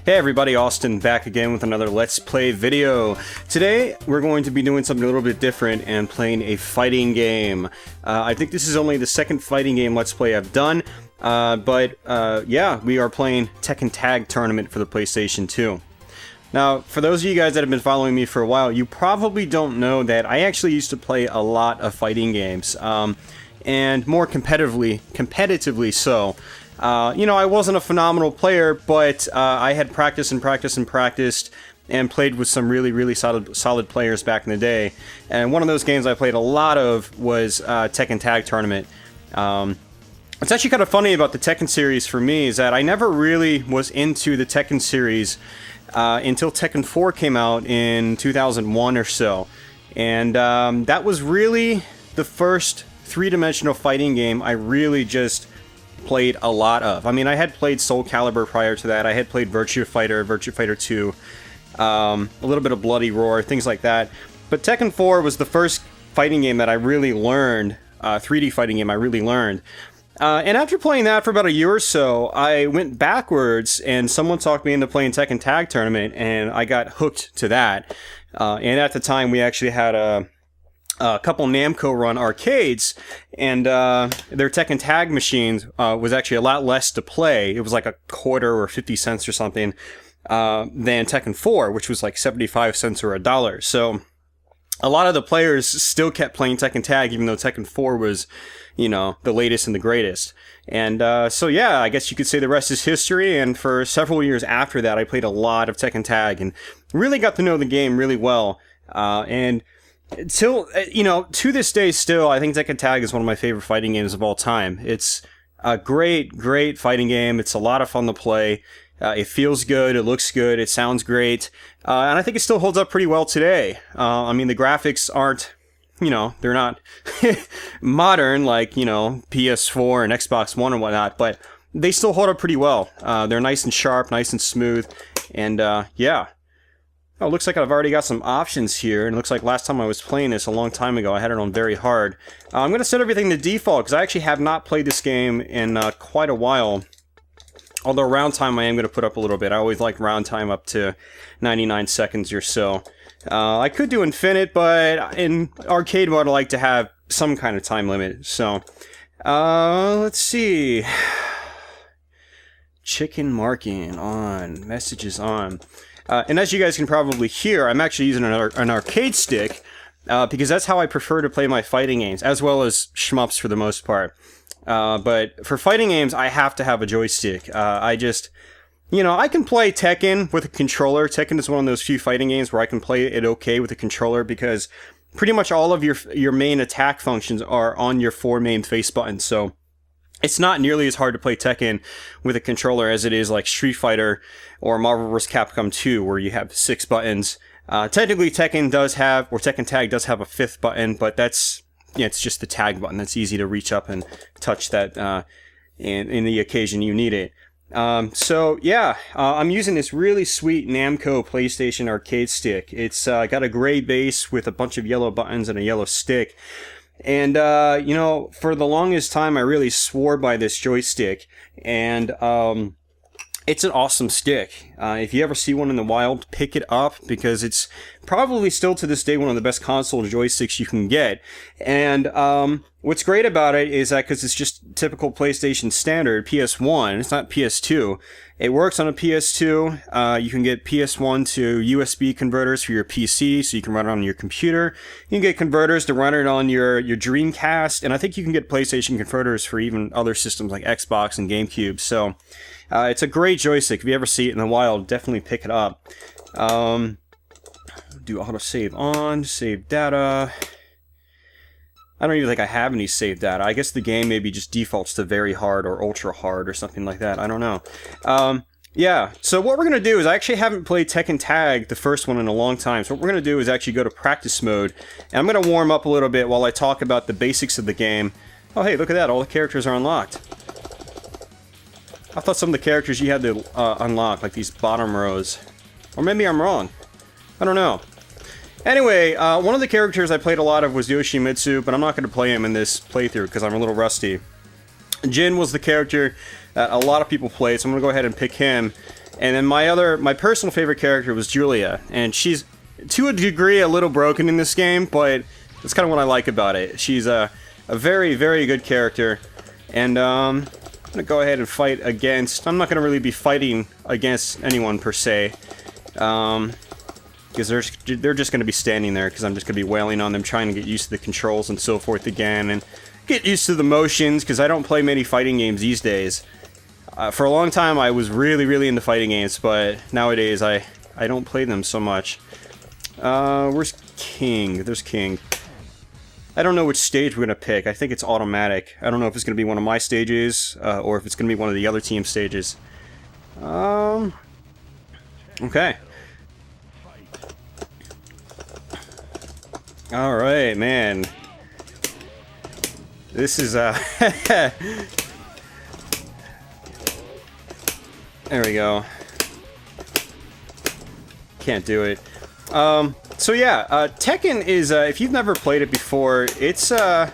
Hey everybody, Austin back again with another Let's Play video. Today we're going to be doing something a little bit different and playing a fighting game. I think this is only the second fighting game Let's Play I've done, but yeah, we are playing Tekken Tag Tournament for the PlayStation 2. Now, for those of you guys that have been following me for a while, you probably don't know that I actually used to play a lot of fighting games, and more competitively so. You know, I wasn't a phenomenal player, but I had practiced and played with some really solid players back in the day. And one of those games I played a lot of was Tekken Tag Tournament. What's actually kind of funny about the Tekken series for me is that I never really was into the Tekken series until Tekken 4 came out in 2001 or so. And that was really the first three-dimensional fighting game I really just played a lot of. I mean, I had played Soul Calibur prior to that. I had played Virtua Fighter 2, a little bit of Bloody Roar, things like that. But Tekken 4 was the first fighting game that I really learned, 3D fighting game I really learned. And after playing that for about a year or so, I went backwards and someone talked me into playing Tekken Tag Tournament, and I got hooked to that. And at the time, we actually had a couple Namco run arcades, and their Tekken Tag machines was actually a lot less to play. It was like a quarter or 50 cents or something than Tekken 4, which was like 75 cents or $1. So a lot of the players still kept playing Tekken Tag, even though Tekken 4 was, you know, the latest and the greatest. And so yeah, I guess you could say the rest is history. And for several years after that, I played a lot of Tekken Tag and really got to know the game really well. And till, you know, to this day still, I think Tekken Tag is one of my favorite fighting games of all time. It's a great fighting game. It's a lot of fun to play. It feels good, it looks good, it sounds great, and I think it still holds up pretty well today. I mean, the graphics aren't, you know, they're not modern like, you know, PS4 and Xbox One and whatnot, but they still hold up pretty well. They're nice and sharp, nice and smooth, and yeah. Oh, it looks like I've already got some options here, and it looks like last time I was playing this a long time ago, I had it on very hard. I'm going to set everything to default, because I actually have not played this game in quite a while. Although round time I am going to put up a little bit. I always like round time up to 99 seconds or so. I could do infinite, but in arcade mode I like to have some kind of time limit. So, let's see. Chicken marking on. Messages on. And as you guys can probably hear, I'm actually using an arcade stick, because that's how I prefer to play my fighting games, as well as shmups for the most part. But for fighting games, I have to have a joystick. I just, you know, I can play Tekken with a controller. Tekken is one of those few fighting games where I can play it okay with a controller, because pretty much all of your main attack functions are on your four main face buttons. So it's not nearly as hard to play Tekken with a controller as it is like Street Fighter or Marvel vs. Capcom 2, where you have 6 buttons. Technically, Tekken Tag does have a 5th button, but that's, yeah, it's just the tag button. That's easy to reach up and touch that in the occasion you need it. So yeah, I'm using this really sweet Namco PlayStation arcade stick. It's got a gray base with a bunch of yellow buttons and a yellow stick. And you know, for the longest time, I really swore by this joystick. And it's an awesome stick. If you ever see one in the wild, pick it up, because it's probably still to this day one of the best console joysticks you can get. And what's great about it is that because it's just typical PlayStation standard, PS1, it's not PS2. It works on a PS2. You can get PS1 to USB converters for your PC, so you can run it on your computer. You can get converters to run it on your Dreamcast, and I think you can get PlayStation converters for even other systems like Xbox and GameCube. So it's a great joystick. If you ever see it in the wild, definitely pick it up. Do autosave on, save data. I don't even think I have any save data. I guess the game maybe just defaults to very hard or ultra hard or something like that. I don't know. Yeah, so what we're going to do is, I actually haven't played Tekken Tag, the first one, in a long time. So what we're going to do is actually go to practice mode. And I'm going to warm up a little bit while I talk about the basics of the game. Oh, hey, look at that. All the characters are unlocked. I thought some of the characters you had to unlock, like these bottom rows. Or maybe I'm wrong. I don't know. Anyway, one of the characters I played a lot of was Yoshimitsu, but I'm not going to play him in this playthrough because I'm a little rusty. Jin was the character that a lot of people played, so I'm going to go ahead and pick him. And then my personal favorite character was Julia, and she's to a degree a little broken in this game, but that's kind of what I like about it. She's a very, very good character, and I'm gonna go ahead and fight against. I'm not gonna really be fighting against anyone per se, because they're just gonna be standing there because I'm just gonna be wailing on them, trying to get used to the controls and so forth again, and get used to the motions because I don't play many fighting games these days. For a long time, I was really, really into fighting games, but nowadays I don't play them so much. Where's King? There's King. I don't know which stage we're gonna pick. I think it's automatic. I don't know if it's gonna be one of my stages, or if it's gonna be one of the other team stages. Okay. Alright, man. This is, there we go. Can't do it. So yeah, Tekken is, if you've never played it before, it's, well,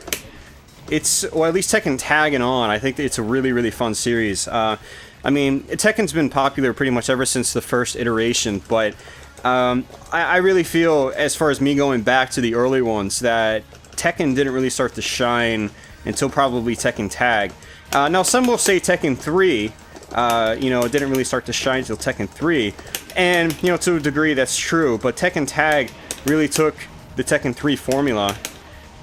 at least Tekken Tag and on, I think it's a really, really fun series. I mean, Tekken's been popular pretty much ever since the first iteration, but, I really feel, as far as me going back to the early ones, that Tekken didn't really start to shine until probably Tekken Tag. Now, some will say Tekken 3, you know, it didn't really start to shine until Tekken 3. And, you know, to a degree that's true, but Tekken Tag really took the Tekken 3 formula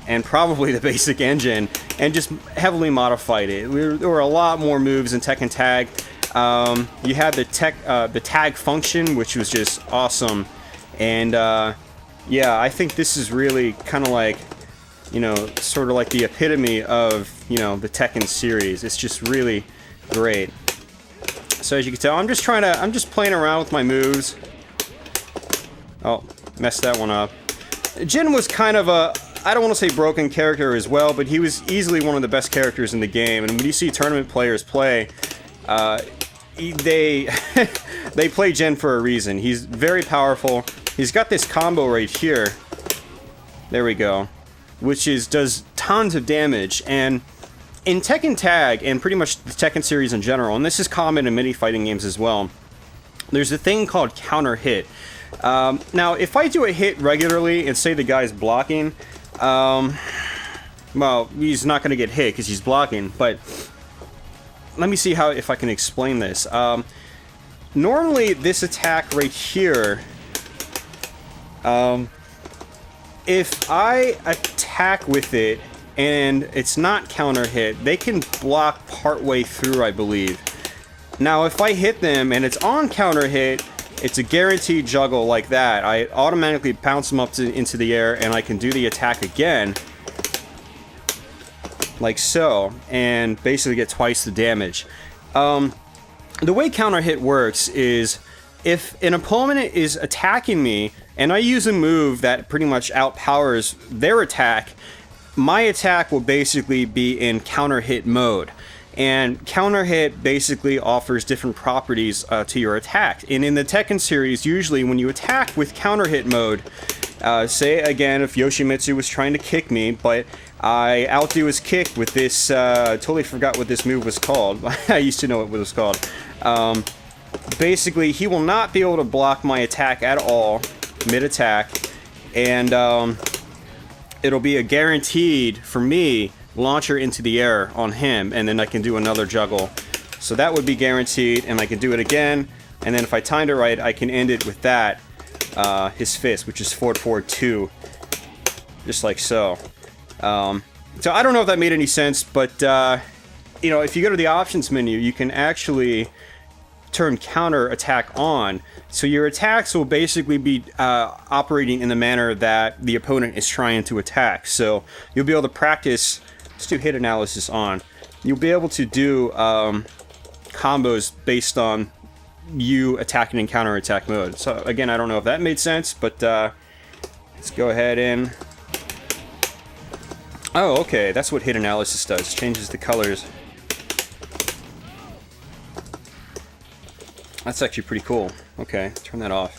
and probably the basic engine and just heavily modified it. There were a lot more moves in Tekken Tag. You had the tag function, which was just awesome. And, yeah, I think this is really kind of like, you know, sort of like the epitome of, you know, the Tekken series. It's just really great. So as you can tell, I'm just playing around with my moves. Oh, messed that one up. Jin was kind of a, I don't want to say broken character as well, but he was easily one of the best characters in the game. And when you see tournament players play, they they play Jin for a reason. He's very powerful. He's got this combo right here. There we go. Which does tons of damage. And in Tekken Tag, and pretty much the Tekken series in general, and this is common in many fighting games as well, there's a thing called counter hit. Now, if I do a hit regularly and say the guy's blocking, well, he's not going to get hit because he's blocking, but let me see if I can explain this. Normally, this attack right here, if I attack with it, and it's not counter hit, they can block partway through, I believe. Now, if I hit them and it's on counter hit, it's a guaranteed juggle like that. I automatically bounce them up into the air, and I can do the attack again, like so, and basically get twice the damage. The way counter hit works is if an opponent is attacking me, and I use a move that pretty much outpowers their attack, my attack will basically be in counter hit mode. And counter hit basically offers different properties to your attack. And in the Tekken series, usually when you attack with counter hit mode, say again if Yoshimitsu was trying to kick me, but I outdo his kick with this, totally forgot what this move was called. I used to know what it was called. Basically, he will not be able to block my attack at all, mid-attack, and it'll be a guaranteed, for me, launcher into the air on him, and then I can do another juggle. So that would be guaranteed, and I can do it again, and then if I timed it right, I can end it with that, his fist, which is forward, forward 2. Just like so. So I don't know if that made any sense, but, you know, if you go to the options menu, you can actually turn counter attack on, so your attacks will basically be operating in the manner that the opponent is trying to attack. So you'll be able to practice. Let's do hit analysis on. You'll be able to do combos based on you attacking in counter attack mode. So again, I don't know if that made sense, but let's go ahead and. Oh, okay, that's what hit analysis does. Changes the colors. That's actually pretty cool. Okay, turn that off.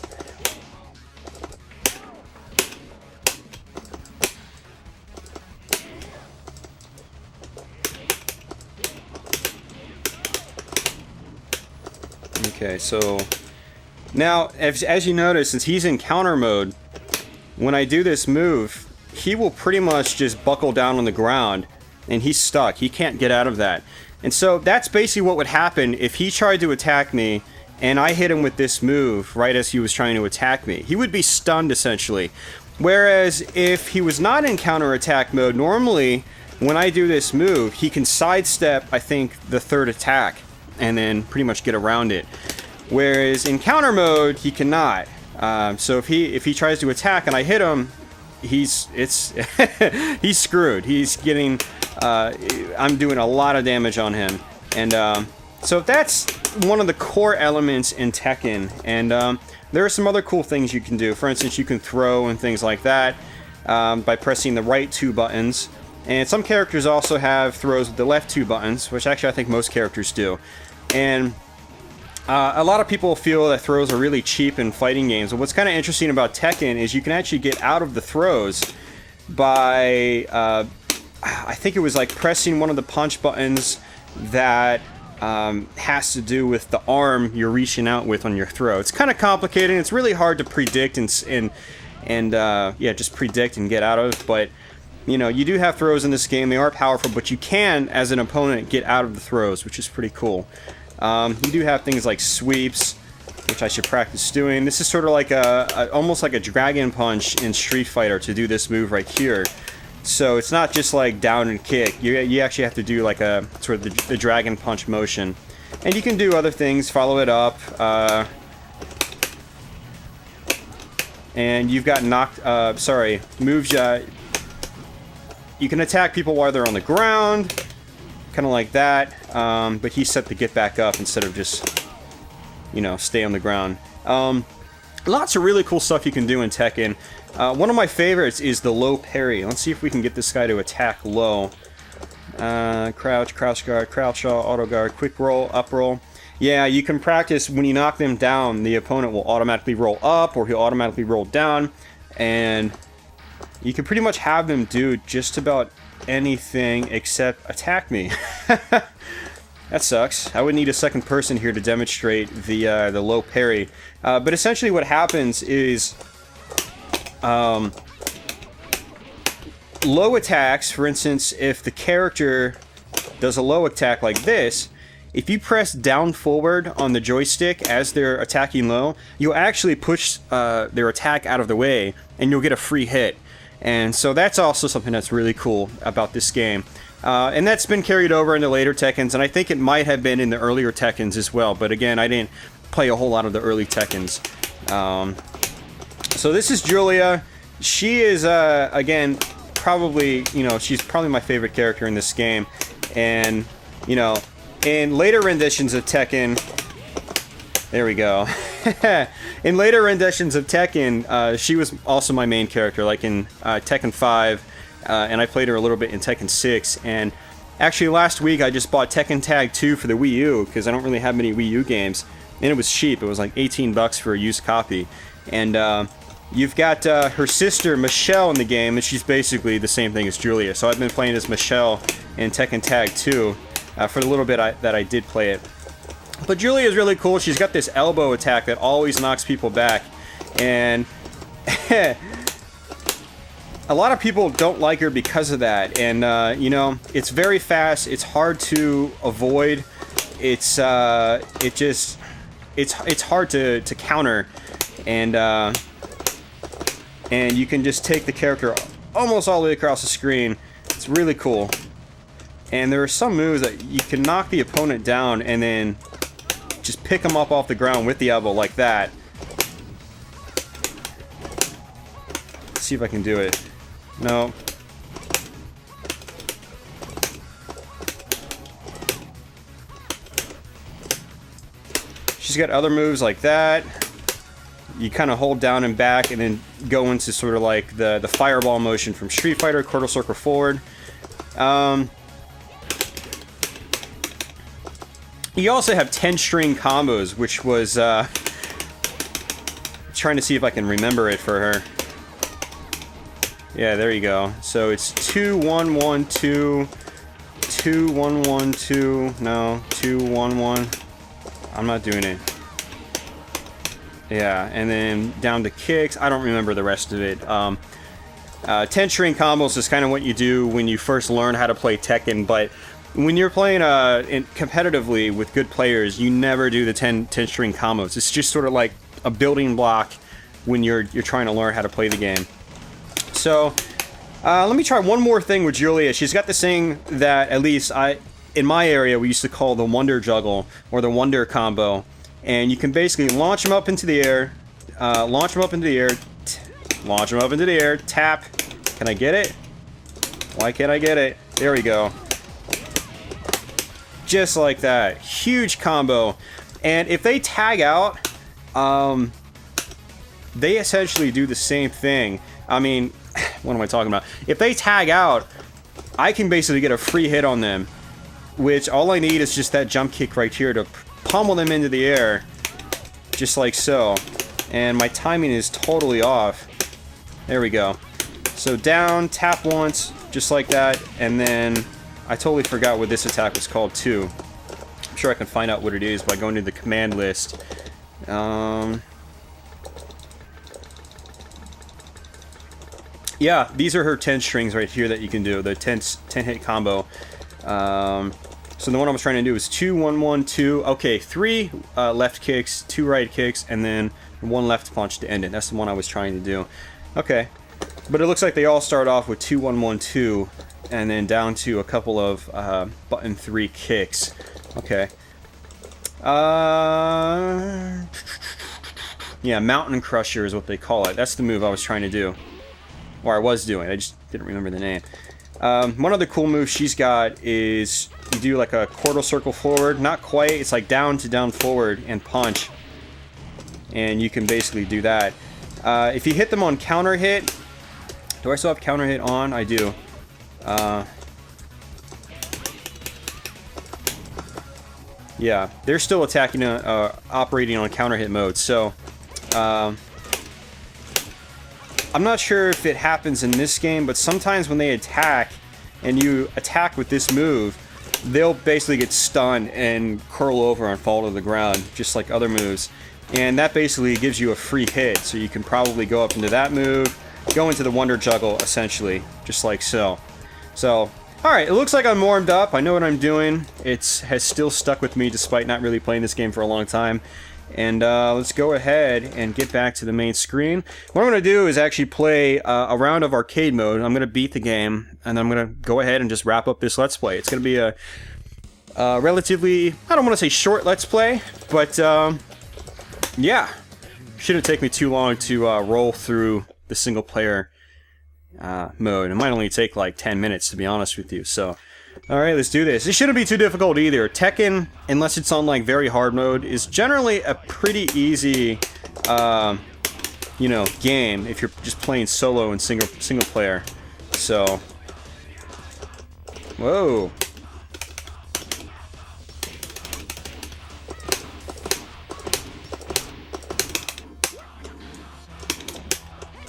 Okay, so now, as you notice, since he's in counter mode, when I do this move, he will pretty much just buckle down on the ground, and he's stuck. He can't get out of that. And so that's basically what would happen if he tried to attack me, and I hit him with this move right as he was trying to attack me. He would be stunned, essentially. Whereas if he was not in counterattack mode, normally when I do this move, he can sidestep, I think, the third attack, and then pretty much get around it. Whereas in counter mode, he cannot. So if he tries to attack and I hit him, he's screwed. He's getting I'm doing a lot of damage on him, and so that's one of the core elements in Tekken. And there are some other cool things you can do. For instance, you can throw and things like that by pressing the right 2 buttons. And some characters also have throws with the left 2 buttons, which actually I think most characters do. And a lot of people feel that throws are really cheap in fighting games. But what's kind of interesting about Tekken is you can actually get out of the throws by, I think it was like pressing one of the punch buttons that has to do with the arm you're reaching out with on your throw. It's kind of complicated. It's really hard to predict and yeah, just predict and get out of. But you know, you do have throws in this game. They are powerful, but you can, as an opponent, get out of the throws, which is pretty cool. You do have things like sweeps, which I should practice doing. This is sort of like almost like a dragon punch in Street Fighter to do this move right here. So it's not just like down and kick. You actually have to do like a sort of the dragon punch motion. And you can do other things, follow it up. And you've got moves. You can attack people while they're on the ground, kind of like that. But he's set to get back up instead of just, you know, stay on the ground. Lots of really cool stuff you can do in Tekken. One of my favorites is the low parry. Let's see if we can get this guy to attack low. Crouch, crouch guard, crouch auto guard, quick roll, up roll. Yeah, you can practice when you knock them down, the opponent will automatically roll up or he'll automatically roll down. And you can pretty much have them do just about anything except attack me. That sucks. I would need a second person here to demonstrate the low parry. But essentially what happens is low attacks, for instance, if the character does a low attack like this, if you press down forward on the joystick as they're attacking low, you'll actually push their attack out of the way and you'll get a free hit. And so that's also something that's really cool about this game. And that's been carried over into later Tekkens, and I think it might have been in the earlier Tekkens as well. But again, I didn't play a whole lot of the early Tekkens. So this is Julia. She is, again, probably, you know, she's probably my favorite character in this game. And, you know, in later renditions of Tekken... There we go. In later renditions of Tekken, she was also my main character, like in Tekken 5, and I played her a little bit in Tekken 6. And actually last week I just bought Tekken Tag 2 for the Wii U, because I don't really have many Wii U games, and it was cheap. It was like 18 bucks for a used copy. And you've got her sister Michelle in the game, and she's basically the same thing as Julia. So I've been playing as Michelle in Tekken Tag 2 for the little bit that I did play it. But Julia is really cool. She's got this elbow attack that always knocks people back. And a lot of people don't like her because of that. And, you know, it's very fast. It's hard to avoid. It's hard to counter. And you can just take the character almost all the way across the screen. It's really cool. And there are some moves that you can knock the opponent down and then just pick them up off the ground with the elbow like that. Let's see if I can do it. No. She's got other moves like that. You kind of hold down and back and then go into sort of like the fireball motion from Street Fighter, quarter circle forward. You also have 10-string combos, which was trying to see if I can remember it for her. Yeah, there you go. So it's 2 1 1 2 2 1 1 2. No, 2 1 1. I'm not doing it. Yeah, and then down to kicks. I don't remember the rest of it. 10 string combos is kind of what you do when you first learn how to play Tekken, but when you're playing competitively with good players, you never do the 10 string combos. It's just sort of like a building block when you're trying to learn how to play the game. So let me try one more thing with Julia. She's got this thing that, at least in my area, we used to call the Wonder Juggle, or the Wonder Combo. And you can basically launch them up into the air, launch them up into the air, launch them up into the air, tap. Can I get it? Why can't I get it? There we go. Just like that. Huge combo. And if they tag out, they essentially do the same thing. I mean, what am I talking about? If they tag out, I can basically get a free hit on them, which all I need is just that jump kick right here to pummel them into the air, just like so. And my timing is totally off. There we go. So down, tap once, just like that, and then I totally forgot what this attack was called too. I'm sure I can find out what it is by going to the command list. Yeah, these are her 10 strings right here that you can do, the 10 hit combo. So the one I was trying to do is 2, 1, 1, 2. Okay, 3 left kicks, 2 right kicks, and then 1 left punch to end it. That's the one I was trying to do. Okay, but it looks like they all start off with 2, 1, 1, 2, and then down to a couple of button 3 kicks. Okay. Yeah, Mountain Crusher is what they call it. That's the move I was trying to do. Or I was doing. I just didn't remember the name. One other cool move she's got is you do like a quarter circle forward. Not quite. It's like down to down forward and punch. And you can basically do that. If you hit them on counter hit... Do I still have counter hit on? I do. Yeah, they're still attacking, operating on counter hit mode. So, I'm not sure if it happens in this game, but sometimes when they attack, and you attack with this move, they'll basically get stunned and curl over and fall to the ground, just like other moves. And that basically gives you a free hit, so you can probably go up into that move, go into the Wonder Juggle, essentially, just like so. So, alright, it looks like I'm warmed up. I know what I'm doing. It has still stuck with me despite not really playing this game for a long time. And let's go ahead and get back to the main screen. What I'm going to do is actually play a round of arcade mode. I'm going to beat the game, and then I'm going to go ahead and just wrap up this Let's Play. It's going to be a relatively, I don't want to say short Let's Play, but yeah. Shouldn't take me too long to roll through the single player mode. It might only take like 10 minutes, to be honest with you. So, alright, let's do this. It shouldn't be too difficult either. Tekken, unless it's on like very hard mode, is generally a pretty easy, you know, game if you're just playing solo and single player. So, whoa.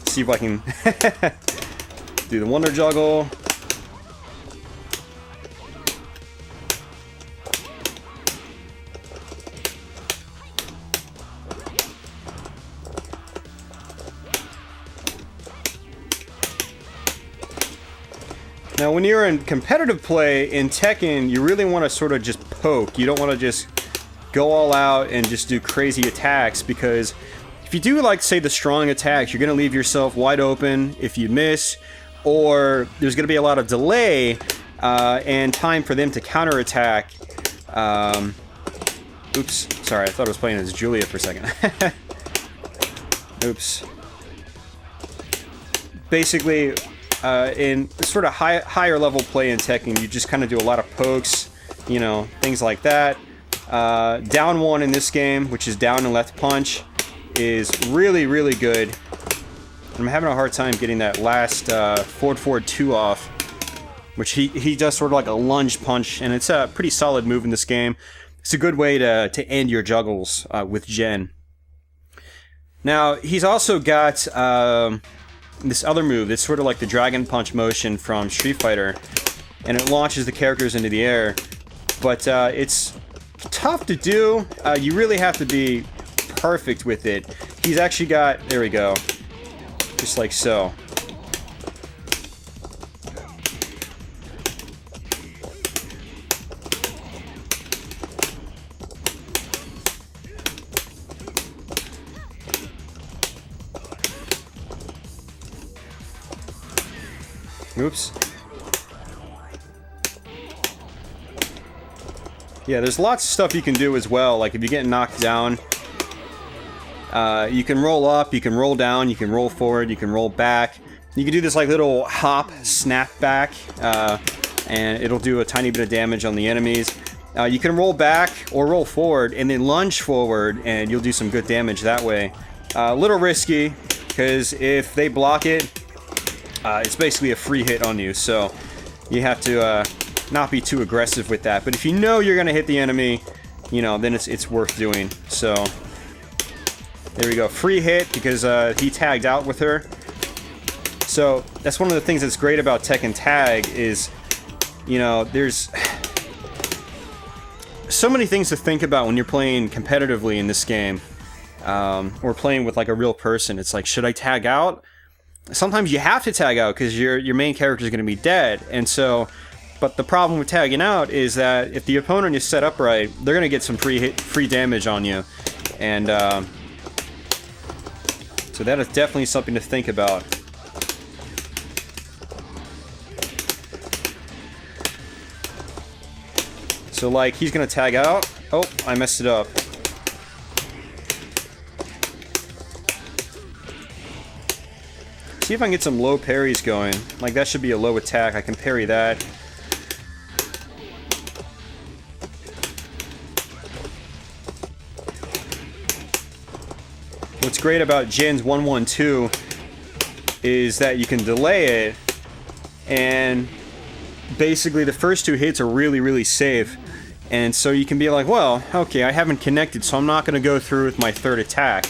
See if I can do the Wonder Juggle. Now, when you're in competitive play in Tekken, you really want to sort of just poke. You don't want to just go all out and just do crazy attacks, because if you do, like, say, the strong attacks, you're going to leave yourself wide open if you miss, or there's going to be a lot of delay and time for them to counterattack. Oops, sorry, I thought I was playing as Julia for a second. Oops. Basically, in sort of higher level play in Tekken, you just kind of do a lot of pokes, you know, things like that. Down one in this game, which is down and left punch, is really, really good. I'm having a hard time getting that last forward 2 off, which he does sort of like a lunge punch, and it's a pretty solid move in this game. It's a good way to end your juggles with Gen. Now, he's also got this other move that's sort of like the Dragon Punch motion from Street Fighter, and it launches the characters into the air, but it's tough to do. You really have to be perfect with it. He's actually got, there we go, just like so. Oops. Yeah, there's lots of stuff you can do as well. Like if you get knocked down, you can roll up, you can roll down, you can roll forward, you can roll back. You can do this like little hop, snap back, and it'll do a tiny bit of damage on the enemies. You can roll back or roll forward and then lunge forward, and you'll do some good damage that way. A little risky, because if they block it, it's basically a free hit on you, so you have to not be too aggressive with that. But if you know you're going to hit the enemy, you know, then it's worth doing. So there we go, free hit because he tagged out with her. So that's one of the things that's great about Tekken Tag is, you know, there's so many things to think about when you're playing competitively in this game, or playing with like a real person. It's like, should I tag out? Sometimes you have to tag out because your main character is going to be dead, and so. But the problem with tagging out is that if the opponent is set up right, they're going to get some free damage on you, and so that is definitely something to think about. So like he's going to tag out. Oh, I messed it up. See if I can get some low parries going. Like that should be a low attack. I can parry that. What's great about Jin's 112 is that you can delay it, and basically the first two hits are really, really safe. And so you can be like, well, okay, I haven't connected, so I'm not going to go through with my third attack.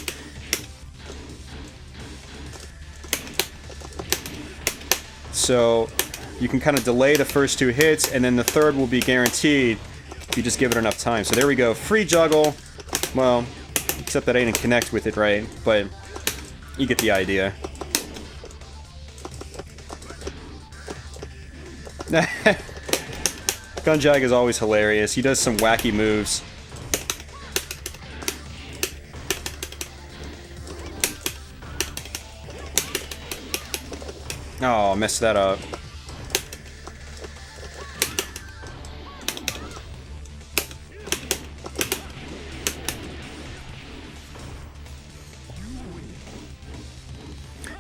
So you can kind of delay the first two hits, and then the third will be guaranteed if you just give it enough time. So there we go, free juggle. Well, except that I didn't connect with it right, but you get the idea. Gunjag is always hilarious. He does some wacky moves. Oh, messed that up.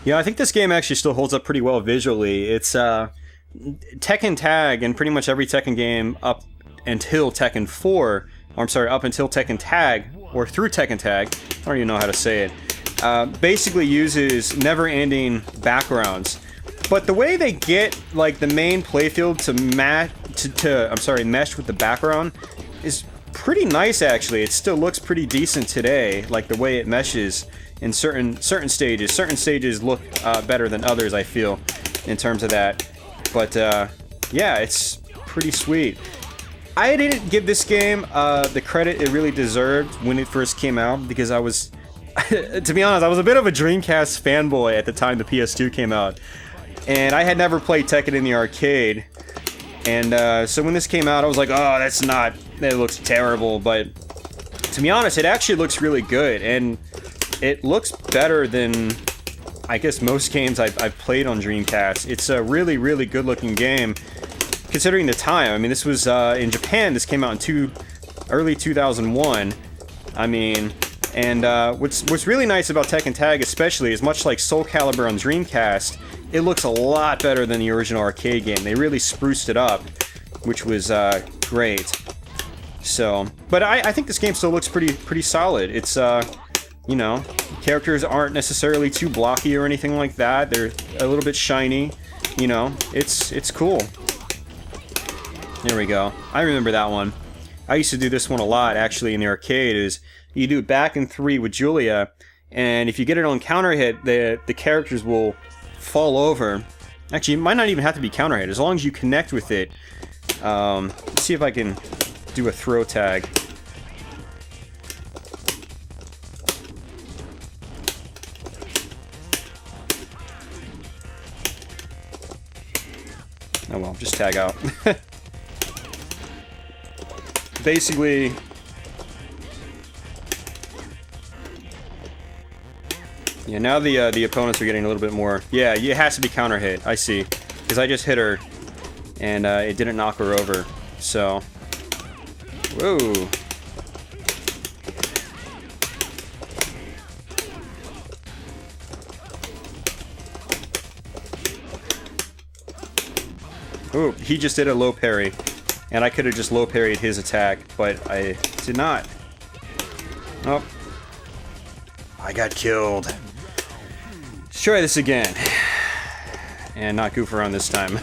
Yeah, I think this game actually still holds up pretty well visually. It's Tekken Tag, and pretty much every Tekken game up until Tekken 4, or I'm sorry, up until Tekken Tag, or through Tekken Tag, I don't even know how to say it, basically uses never-ending backgrounds. But the way they get like the main playfield to mesh with the background is pretty nice actually. It still looks pretty decent today, like the way it meshes in certain stages. Certain stages look better than others, I feel, in terms of that. But yeah, it's pretty sweet. I didn't give this game the credit it really deserved when it first came out because I was, to be honest, I was a bit of a Dreamcast fanboy at the time the PS2 came out. And I had never played Tekken in the arcade, and so when this came out, I was like, oh, that looks terrible, but to be honest, it actually looks really good, and it looks better than, I guess, most games I've played on Dreamcast. It's a really, really good-looking game, considering the time. I mean, this was, in Japan, this came out in early 2001, I mean, and what's really nice about Tekken Tag especially is much like Soul Calibur on Dreamcast, it looks a lot better than the original arcade game. They really spruced it up, which was great. So, but I think this game still looks pretty solid. It's you know, characters aren't necessarily too blocky or anything like that. They're a little bit shiny. You know, it's cool. There we go. I remember that one. I used to do this one a lot actually in the arcade. Is you do back in 3 with Julia, and if you get it on counter hit, the characters will fall over. Actually, it might not even have to be counter hit as long as you connect with it. Let's see if I can do a throw tag. Oh well, just tag out. Basically... Yeah, now the opponents are getting a little bit more... Yeah, it has to be counter hit, I see. Because I just hit her, and it didn't knock her over, so... Whoa! Ooh, he just did a low parry, and I could have just low parried his attack, but I did not. Oh. I got killed. Let's try this again. And not goof around this time.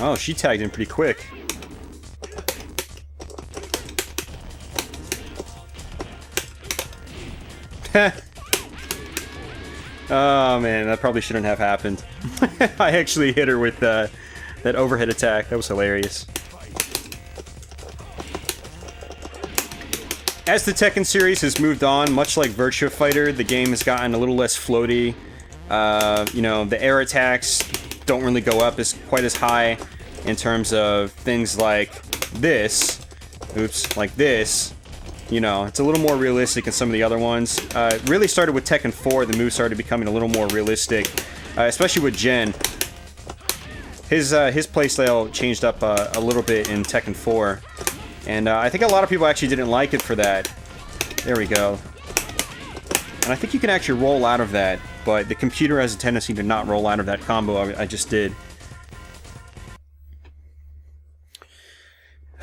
Oh, she tagged in pretty quick. Oh man, that probably shouldn't have happened. I actually hit her with that overhead attack. That was hilarious. As the Tekken series has moved on, much like Virtua Fighter, the game has gotten a little less floaty. You know, the air attacks don't really go up quite as high in terms of things like this. Oops, like this. You know, it's a little more realistic than some of the other ones. It really started with Tekken 4. The moves started becoming a little more realistic, especially with Jin. His playstyle changed up a little bit in Tekken 4, and I think a lot of people actually didn't like it for that. There we go. And I think you can actually roll out of that, but the computer has a tendency to not roll out of that combo I just did.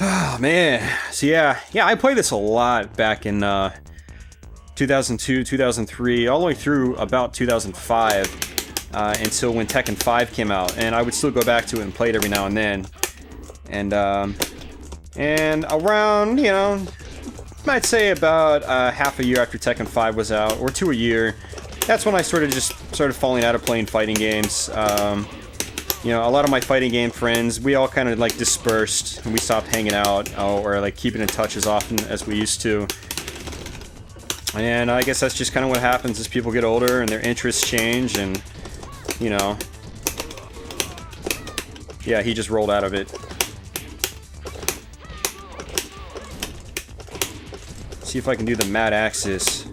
Oh, man. So yeah, I played this a lot back in 2002, 2003, all the way through about 2005, until when Tekken 5 came out, and I would still go back to it and play it every now and then. And around, you know, I'd say about half a year after Tekken 5 was out, or to a year, that's when I started falling out of playing fighting games. You know, a lot of my fighting game friends, we all kind of like dispersed, and we stopped hanging out, or like keeping in touch as often as we used to. And I guess that's just kind of what happens as people get older and their interests change, and, you know. Yeah, he just rolled out of it. See if I can do the Mad Axis,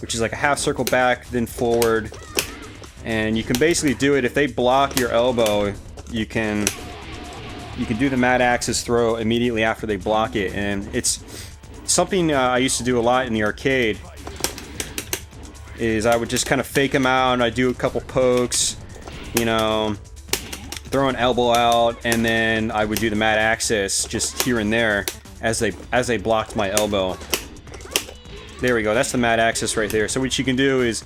which is like a half circle back, then forward. And you can basically do it if they block your elbow. You can do the Mad Axis throw immediately after they block it, and it's something I used to do a lot in the arcade. Is I would just kind of fake them out, and I'd do a couple pokes, you know, throw an elbow out, and then I would do the Mad Axis just here and there as they blocked my elbow. There we go. That's the Mad Axis right there. So what you can do is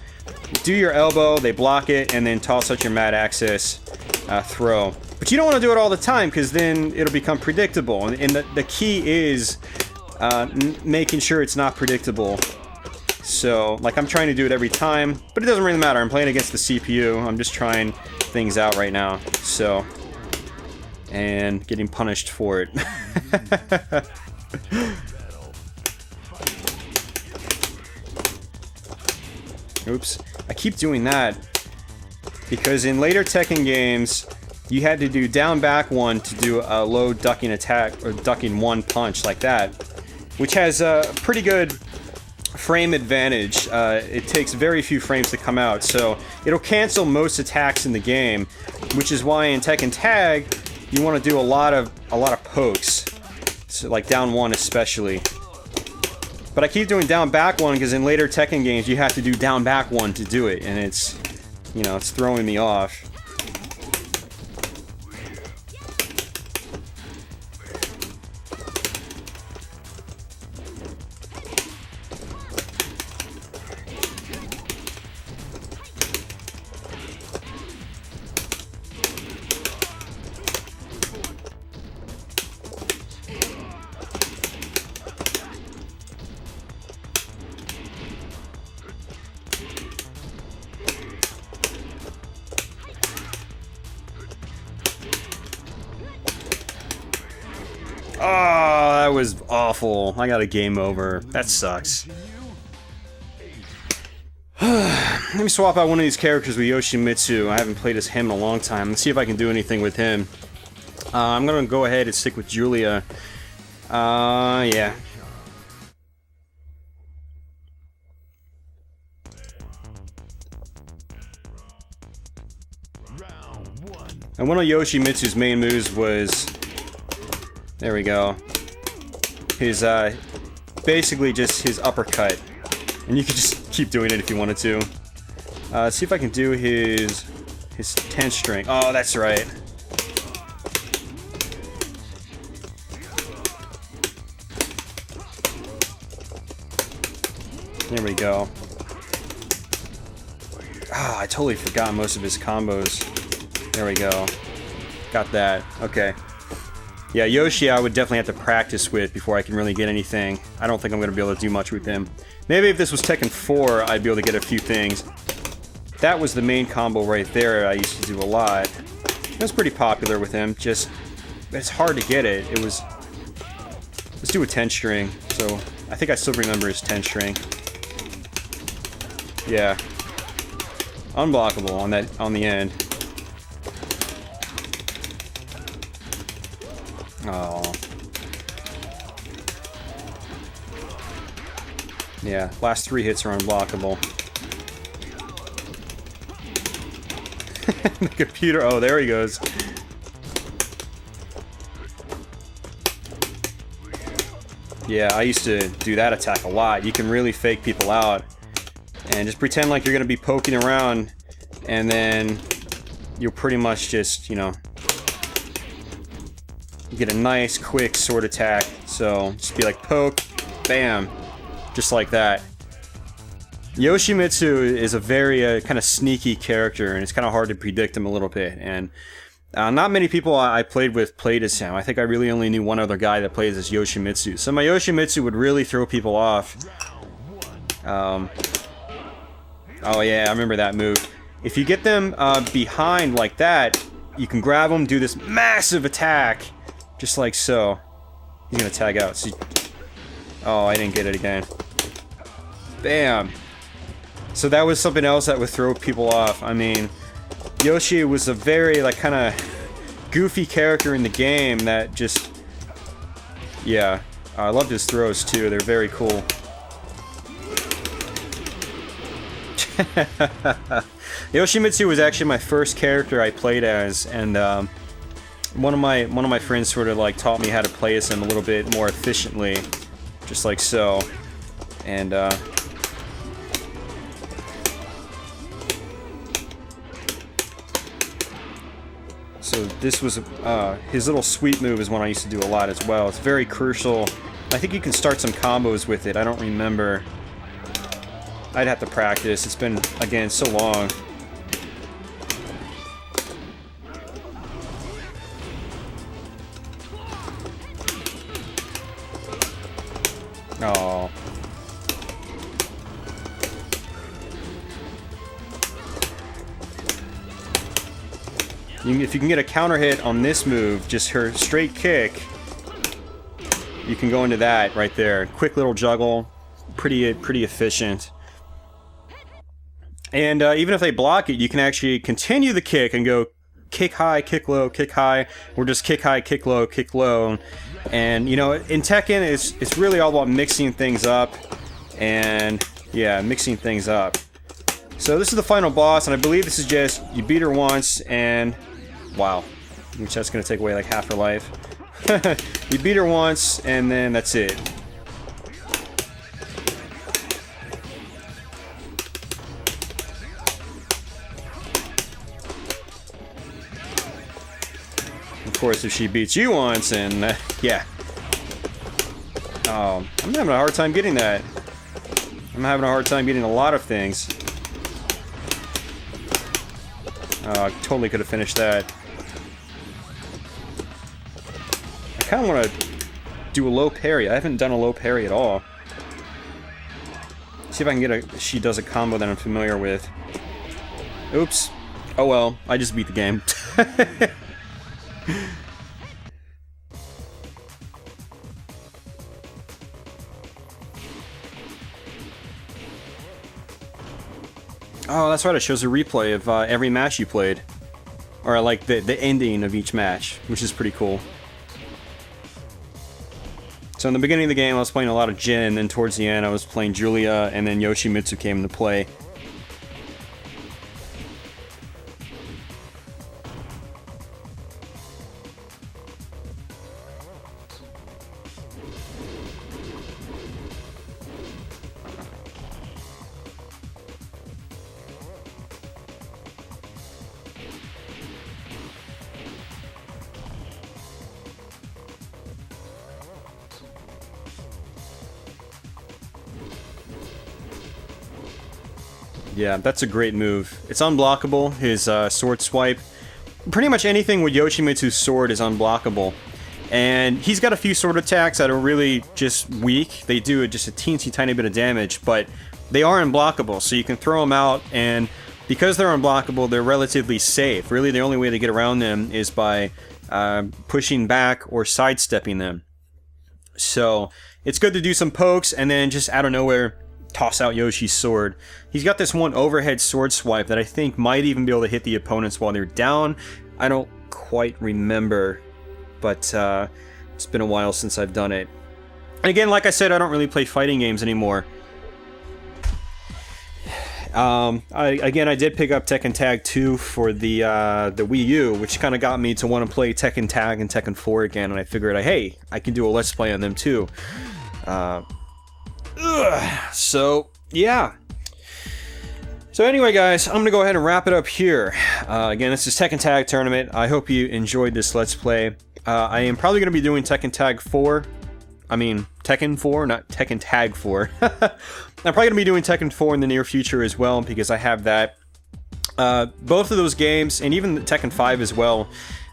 do your elbow, they block it, and then toss out your Mad Axis throw. But you don't want to do it all the time, because then it'll become predictable. And the key is making sure it's not predictable. So, like, I'm trying to do it every time, but it doesn't really matter. I'm playing against the CPU. I'm just trying things out right now. So, and getting punished for it. Oops. I keep doing that because in later Tekken games, you had to do down back one to do a low ducking attack, or ducking one punch like that, which has a pretty good frame advantage. It takes very few frames to come out, so it'll cancel most attacks in the game, which is why in Tekken Tag, you want to do a lot of pokes, so like down one especially. But I keep doing down back one because in later Tekken games you have to do down back one to do it, and it's, you know, it's throwing me off. that was awful. I got a game over. That sucks. Let me swap out one of these characters with Yoshimitsu. I haven't played as him in a long time. Let's see if I can do anything with him. I'm gonna go ahead and stick with Julia. Yeah. And one of Yoshimitsu's main moves was... There we go. His, basically just his uppercut. And you could just keep doing it if you wanted to. Let's see if I can do his 10 string. Oh, that's right. There we go. Ah, I totally forgot most of his combos. There we go. Got that. Okay. Yeah, Yoshi I would definitely have to practice with before I can really get anything. I don't think I'm going to be able to do much with him. Maybe if this was Tekken 4, I'd be able to get a few things. That was the main combo right there I used to do a lot. It was pretty popular with him, just... It's hard to get it. It was... Let's do a 10 string. So, I think I still remember his 10 string. Yeah. Unblockable on the end. Oh. Yeah, last 3 hits are unblockable. The computer, oh, there he goes. Yeah, I used to do that attack a lot. You can really fake people out. And just pretend like you're gonna be poking around, and then you'll pretty much just, you know, get a nice, quick sword attack. So, just be like, poke, bam. Just like that. Yoshimitsu is a very kind of sneaky character, and it's kind of hard to predict him a little bit. And not many people I played with played as him. I think I really only knew one other guy that plays as Yoshimitsu. So my Yoshimitsu would really throw people off. Oh yeah, I remember that move. If you get them behind like that, you can grab them, do this massive attack, just like so. He's gonna tag out. So oh, I didn't get it again. Bam! So that was something else that would throw people off. I mean, Yoshi was a very, like, kind of goofy character in the game that just... Yeah. I loved his throws, too. They're very cool. Yoshimitsu was actually my first character I played as, and one of my friends sort of like taught me how to play as him a little bit more efficiently, just like so. And so this was his little sweep move is one I used to do a lot as well. It's very crucial. I think you can start some combos with it. I don't remember. I'd have to practice. It's been, again, so long. Oh. If you can get a counter hit on this move, just her straight kick, you can go into that right there. Quick little juggle, pretty efficient. And even if they block it, you can actually continue the kick and go kick high, kick low, kick high, or just kick high, kick low, kick low. And you know, in Tekken, it's really all about mixing things up, and yeah, mixing things up. So this is the final boss, and I believe this is just you beat her once, and wow, which that's gonna take away like half her life. You beat her once, and then that's it. Of course, if she beats you once, and yeah. Oh, I'm having a hard time getting that. I'm having a hard time getting a lot of things. Oh, I totally could have finished that. I kind of want to do a low parry. I haven't done a low parry at all. See if I can get a... She does a combo that I'm familiar with. Oops. Oh well, I just beat the game. Oh, that's right, it shows a replay of every match you played. Or like the ending of each match, which is pretty cool. So in the beginning of the game I was playing a lot of Jin, and then towards the end I was playing Julia, and then Yoshimitsu came into play. Yeah, that's a great move. It's unblockable, his sword swipe. Pretty much anything with Yoshimitsu's sword is unblockable. And he's got a few sword attacks that are really just weak. They do just a teensy tiny bit of damage, but they are unblockable, so you can throw them out, and because they're unblockable, they're relatively safe. Really, the only way to get around them is by pushing back or sidestepping them. So, it's good to do some pokes, and then just out of nowhere, toss out Yoshi's sword. He's got this one overhead sword swipe that I think might even be able to hit the opponents while they're down. I don't quite remember, but it's been a while since I've done it. And again, like I said, I don't really play fighting games anymore. I did pick up Tekken Tag 2 for the Wii U, which kind of got me to want to play Tekken Tag and Tekken 4 again, and I figured, hey, I can do a Let's Play on them too. So, yeah. So anyway, guys, I'm going to go ahead and wrap it up here. Again, this is Tekken Tag Tournament. I hope you enjoyed this Let's Play. I am probably going to be doing Tekken Tag 4. I mean, Tekken 4, not Tekken Tag 4. I'm probably going to be doing Tekken 4 in the near future as well, because I have that. Both of those games, and even Tekken 5 as well,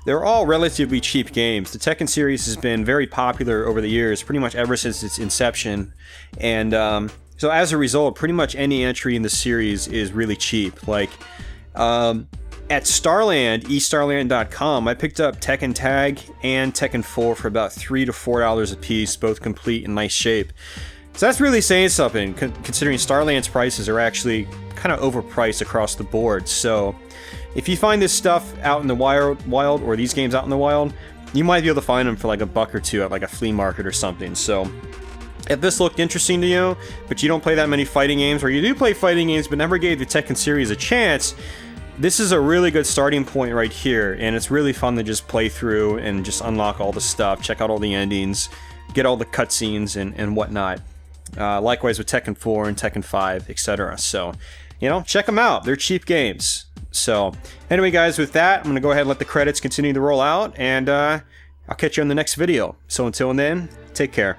they're all relatively cheap games. The Tekken series has been very popular over the years, pretty much ever since its inception. And so as a result, pretty much any entry in the series is really cheap. Like, at Starland, eStarland.com, I picked up Tekken Tag and Tekken 4 for about $3 to $4 a piece, both complete in nice shape. So that's really saying something, considering Starland's prices are actually kind of overpriced across the board. So if you find this stuff out in the wild, or these games out in the wild, you might be able to find them for like $1 or $2 at like a flea market or something. So if this looked interesting to you, but you don't play that many fighting games, or you do play fighting games but never gave the Tekken series a chance, this is a really good starting point right here, and it's really fun to just play through and just unlock all the stuff, check out all the endings, get all the cutscenes and whatnot. Likewise with Tekken 4 and Tekken 5, etc. So, you know, check them out. They're cheap games. So, anyway, guys, with that, I'm going to go ahead and let the credits continue to roll out, and I'll catch you in the next video. So until then, take care.